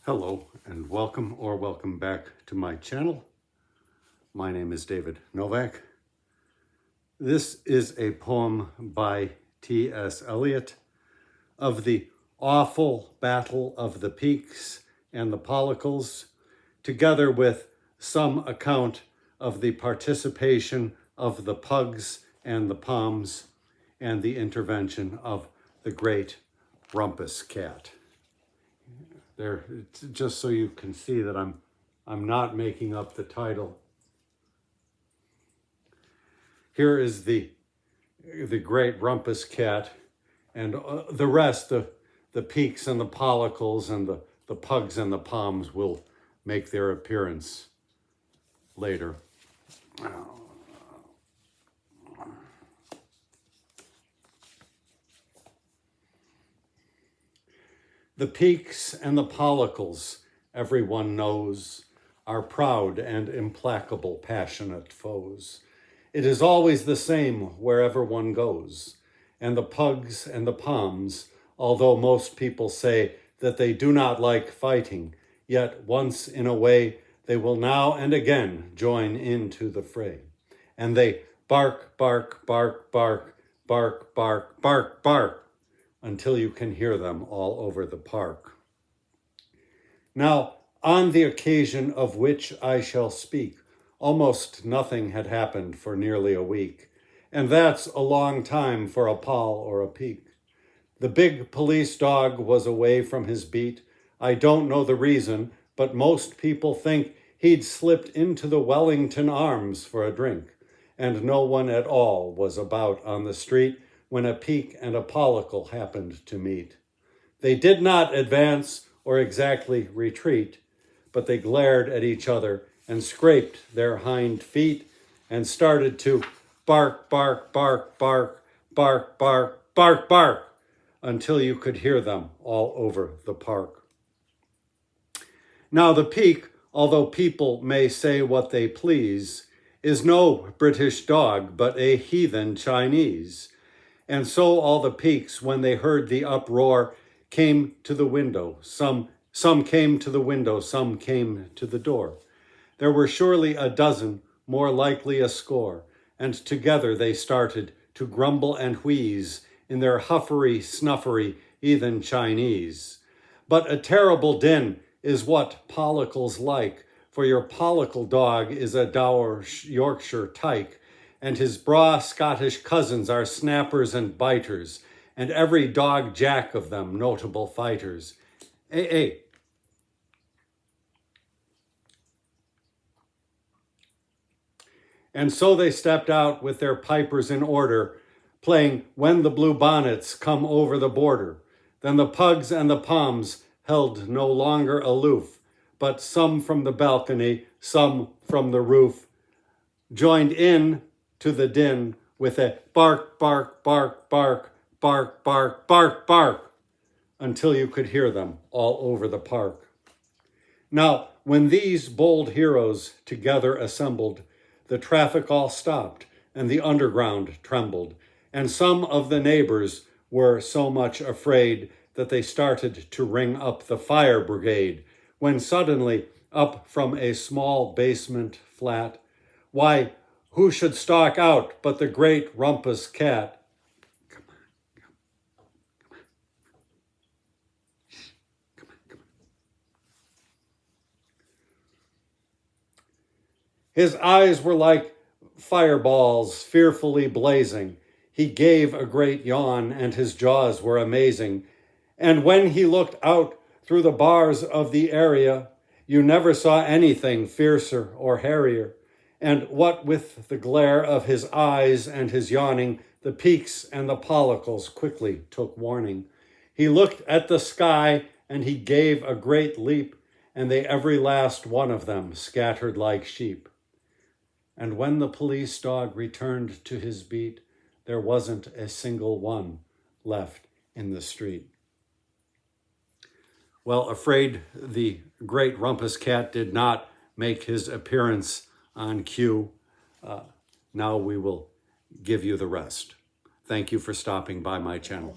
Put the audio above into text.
Hello and welcome back to my channel. My name is David Novak. This is a poem by T.S. Eliot of the awful battle of the Pekes and the Pollicles, together with some account of the participation of the pugs and the poms and the intervention of the great rumpus cat. There, just so you can see that I'm not making up the title. Here is the great rumpus cat, and the rest, the Pekes and the Pollicles and the pugs and the poms will make their appearance later. The Pekes and the Pollicles, everyone knows, are proud and implacable, passionate foes. It is always the same wherever one goes. And the pugs and the poms, although most people say that they do not like fighting, yet once in a way they will now and again join into the fray. And they bark, bark, bark, bark, bark, bark, bark, bark, until you can hear them all over the park. Now, on the occasion of which I shall speak, almost nothing had happened for nearly a week, and that's a long time for a Poll or a Peke. The big police dog was away from his beat. I don't know the reason, but most people think he'd slipped into the Wellington Arms for a drink, and no one at all was about on the street when a Peke and a Pollicle happened to meet. They did not advance or exactly retreat, but they glared at each other and scraped their hind feet and started to bark, bark, bark, bark, bark, bark, bark, bark, until you could hear them all over the park. Now the Peke, although people may say what they please, is no British dog, but a heathen Chinese. And so all the Pekes, when they heard the uproar, came to the window. Some came to the window, some came to the door. There were surely a dozen, more likely a score, and together they started to grumble and wheeze in their huffery, snuffery, heathen Chinese. But a terrible din is what Pollicles like, for your Pollicle dog is a dour Yorkshire tyke, and his braw Scottish cousins are snappers and biters, and every dog jack of them notable fighters. And so they stepped out with their pipers in order, playing When the Blue Bonnets Come Over the Border. Then the pugs and the poms held no longer aloof, but some from the balcony, some from the roof, joined in to the din with a bark, bark, bark, bark, bark, bark, bark, bark, until you could hear them all over the park. Now, when these bold heroes together assembled, the traffic all stopped and the underground trembled, and some of the neighbors were so much afraid that they started to ring up the fire brigade, when suddenly, up from a small basement flat, why, who should stalk out but the great rumpus cat? Come on. His eyes were like fireballs fearfully blazing. He gave a great yawn, and his jaws were amazing. And when he looked out through the bars of the area, you never saw anything fiercer or hairier. And what with the glare of his eyes and his yawning, the Pekes and the Pollicles quickly took warning. He looked at the sky and he gave a great leap, and they every last one of them scattered like sheep. And when the police dog returned to his beat, there wasn't a single one left in the street. Well, afraid the great rumpus cat did not make his appearance on cue. Now we will give you the rest. Thank you for stopping by my channel.